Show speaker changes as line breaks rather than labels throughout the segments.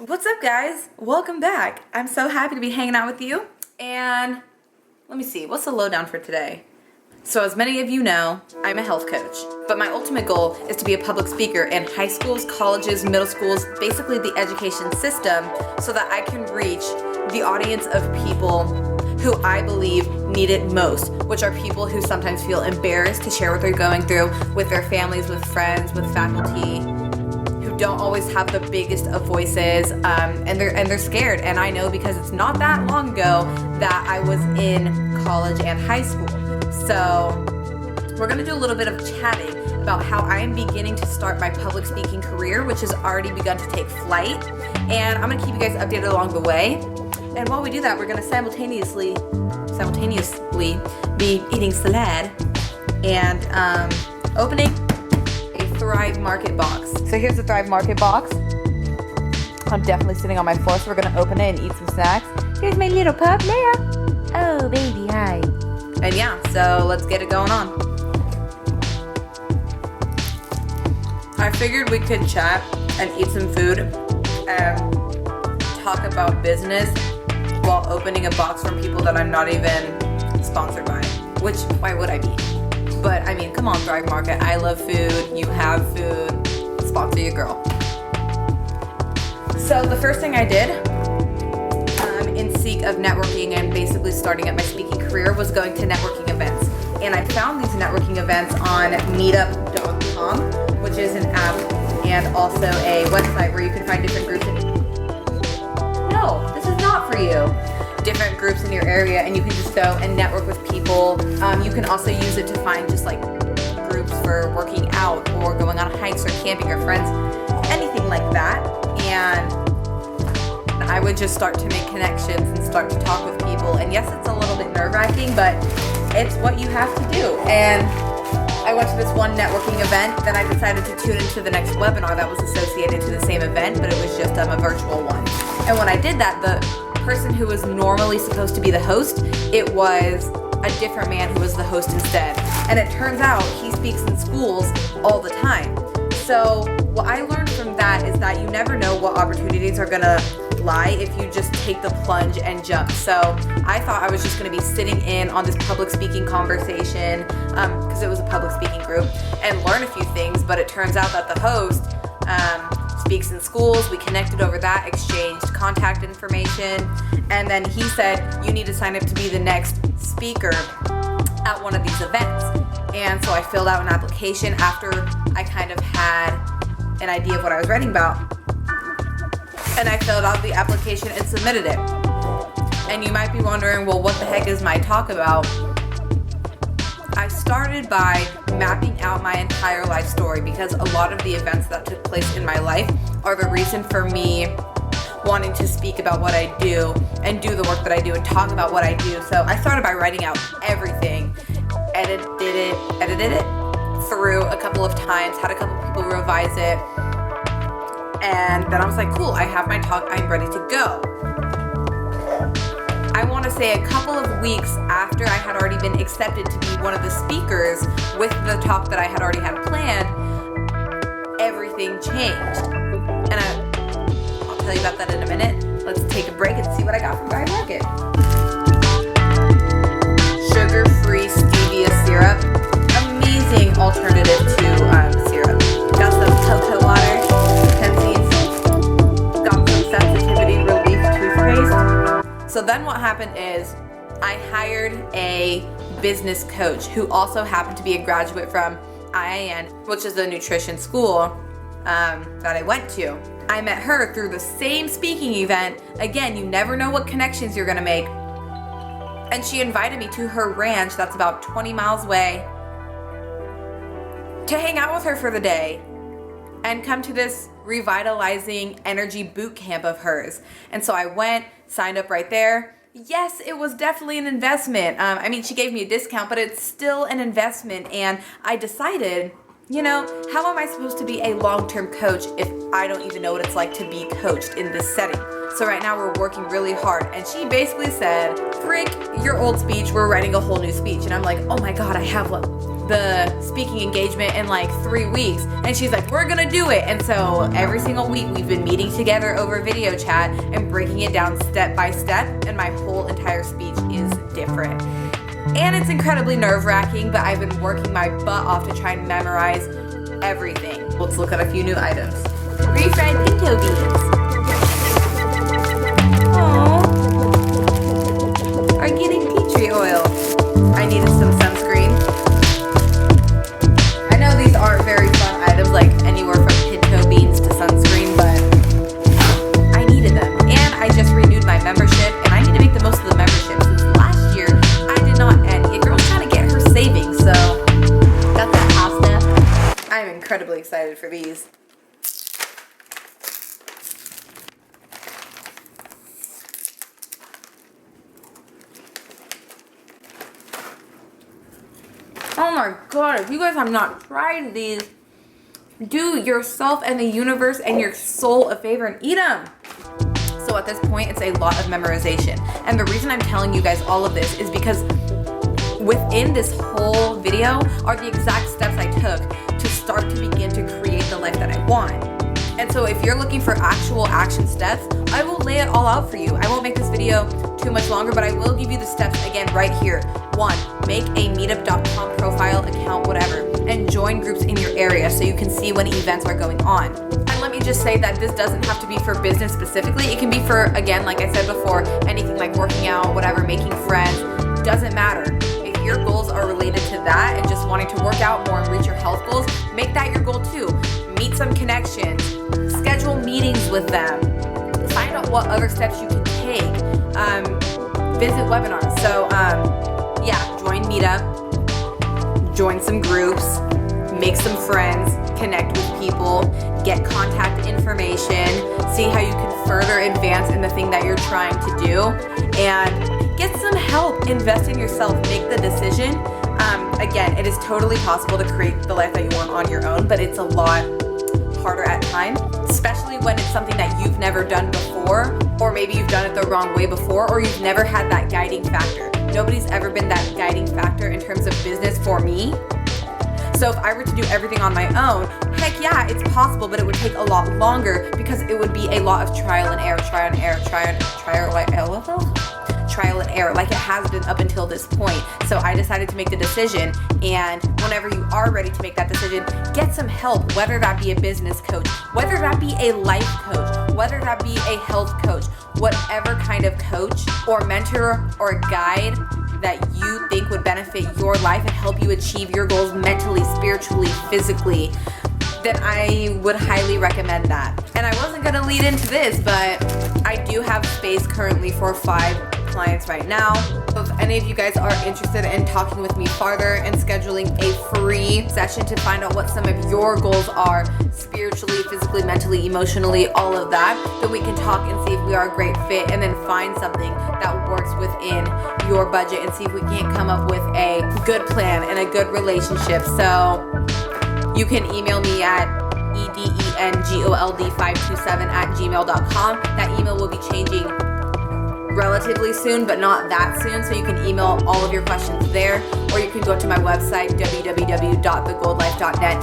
What's up, guys? Welcome back. I'm so happy to be hanging out with you. And let me see, what's the lowdown for today? So as many of you know, I'm a health coach, but my ultimate goal is to be a public speaker in high schools, colleges, middle schools, basically the education system, so that I can reach the audience of people who I believe need it most, which are people who sometimes feel embarrassed to share what they're going through with their families, with friends, with faculty, who don't always have the biggest of voices, and they're scared. And I know because it's not that long ago that I was in college and high school. So we're gonna do a little bit of chatting about how I am beginning to start my public speaking career, which has already begun to take flight. And I'm gonna keep you guys updated along the way. And while we do that, we're gonna simultaneously be eating salad and opening a Thrive Market box. So here's the Thrive Market box. I'm definitely sitting on my floor, so we're gonna open it and eat some snacks. Here's my little pup, Leia. Oh, baby, hi. And yeah, so let's get it going on. I figured we could chat and eat some food and talk about business while opening a box from people that I'm not even sponsored by, which why would I be? But I mean, come on, Thrive Market. I love food. You have food. Sponsor your girl. So the first thing I did in seek of networking and basically starting up my speaking career was going to networking events. And I found these networking events on meetup.com, which is an app and also a website where you can find different groups. No, this is not for you. Different groups in your area, and you can just go and network with people. You can also use it to find just like groups for working out or going on hikes or camping or friends, anything like that. And I would just start to make connections and start to talk with people. And yes, it's a little bit nerve-wracking, but it's what you have to do. And I went to this one networking event, then I decided to tune into the next webinar that was associated to the same event, but it was just a virtual one. And when I did that, the person who was normally supposed to be the host, it was a different man who was the host instead. And it turns out he speaks in schools all the time. So what I learned from that is that you never know what opportunities are gonna lie if you just take the plunge and jump. So I thought I was just going to be sitting in on this public speaking conversation, because it was a public speaking group, and learn a few things, but it turns out that the host speaks in schools. We connected over that, exchanged contact information, and then he said, you need to sign up to be the next speaker at one of these events. And so I filled out an application after I kind of had an idea of what I was writing about. And I filled out the application and submitted it. And you might be wondering, well, what the heck is my talk about? I started by mapping out my entire life story, because a lot of the events that took place in my life are the reason for me wanting to speak about what I do and do the work that I do and talk about what I do. So I started by writing out everything, edited it through a couple of times, had a couple people revise it. And then I was like, cool, I have my talk, I'm ready to go. I want to say a couple of weeks after I had already been accepted to be one of the speakers with the talk that I had already had planned, everything changed. And I'll tell you about that in a minute. Let's take a break and see what I got from Thrive Market. Sugar-free stevia syrup. Amazing alternative to syrup. Got some cocoa water. So then what happened is I hired a business coach who also happened to be a graduate from IIN, which is a nutrition school that I went to. I met her through the same speaking event. Again, you never know what connections you're gonna make. And she invited me to her ranch that's about 20 miles away to hang out with her for the day and come to this revitalizing energy boot camp of hers. And so I went, signed up right there. Yes, it was definitely an investment. I mean, she gave me a discount, but it's still an investment. And I decided, you know, how am I supposed to be a long-term coach if I don't even know what it's like to be coached in this setting? So right now we're working really hard. And she basically said, frick your old speech, we're writing a whole new speech. And I'm like, oh my God, I have the speaking engagement in like 3 weeks. And she's like, we're gonna do it. And so every single week we've been meeting together over video chat and breaking it down step by step, and my whole entire speech is different. And it's incredibly nerve-wracking, but I've been working my butt off to try and memorize everything. Let's look at a few new items. Refried pinto beans. Aww. Organic tea tree oil. I needed some sunscreen. I know these aren't very fun items, like anywhere from pinto beans to sunscreen, but I needed them. And I just renewed my membership, and I need to make the most of the membership since last year I did not. And a girl's trying to get her savings, so got that pasta. I'm incredibly excited for these. Oh my god, if you guys have not tried these, do yourself and the universe and your soul a favor and eat them. So at this point, it's a lot of memorization. And the reason I'm telling you guys all of this is because within this whole video are the exact steps I took to start to begin to create the life that I want. And so if you're looking for actual action steps, I will lay it all out for you. I won't make this video too much longer, but I will give you the steps again right here. 1, make a meetup.com profile, account, whatever, and join groups in your area so you can see when events are going on. And let me just say that this doesn't have to be for business specifically. It can be for, again, like I said before, anything like working out, whatever, making friends, doesn't matter. If your goals are related to that and just wanting to work out more and reach your health goals, make that your goal too. Meet some connections, schedule meetings with them, find out what other steps you can take, visit webinars. So yeah, join Meetup, join some groups, make some friends, connect with people, get contact information, see how you can further advance in the thing that you're trying to do, and get some help. Invest in yourself, make the decision. Again, it is totally possible to create the life that you want on your own, but it's a lot harder at times, especially when it's something that you've never done before, or maybe you've done it the wrong way before, or you've never had that guiding factor. Nobody's ever been that guiding factor in terms of business for me. So if I were to do everything on my own, heck yeah, it's possible, but it would take a lot longer because it would be a lot of trial and error, trial and error, like it has been up until this point. So I decided to make the decision, and whenever you are ready to make that decision, get some help, whether that be a business coach, whether that be a life coach, whether that be a health coach, whatever kind of coach or mentor or guide that you think would benefit your life and help you achieve your goals mentally, spiritually, physically, then I would highly recommend that. And I wasn't gonna lead into this, but I do have space currently for 5 clients right now. So if any of you guys are interested in talking with me farther and scheduling a free session to find out what some of your goals are, spiritually, physically, mentally, emotionally, all of that, then we can talk and see if we are a great fit, and then find something that works within your budget and see if we can't come up with a good plan and a good relationship. So you can email me at edengold527@gmail.com. That email will be changing relatively soon, but not that soon, so you can email all of your questions there, or you can go to my website, www.thegoldlife.net.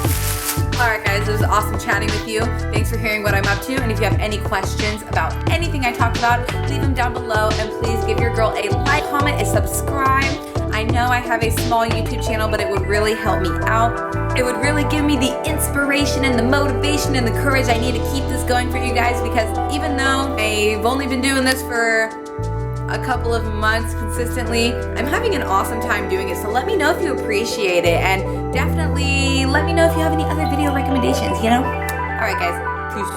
Alright guys, it was awesome chatting with you. Thanks for hearing what I'm up to, and if you have any questions about anything I talked about, leave them down below, and please give your girl a like, comment, and subscribe. I know I have a small YouTube channel, but it would really help me out. It would really give me the inspiration and the motivation and the courage I need to keep this going for you guys, because even though I've only been doing this for a couple of months consistently, I'm having an awesome time doing it. So let me know if you appreciate it, and definitely let me know if you have any other video recommendations, you know? Alright guys, peace.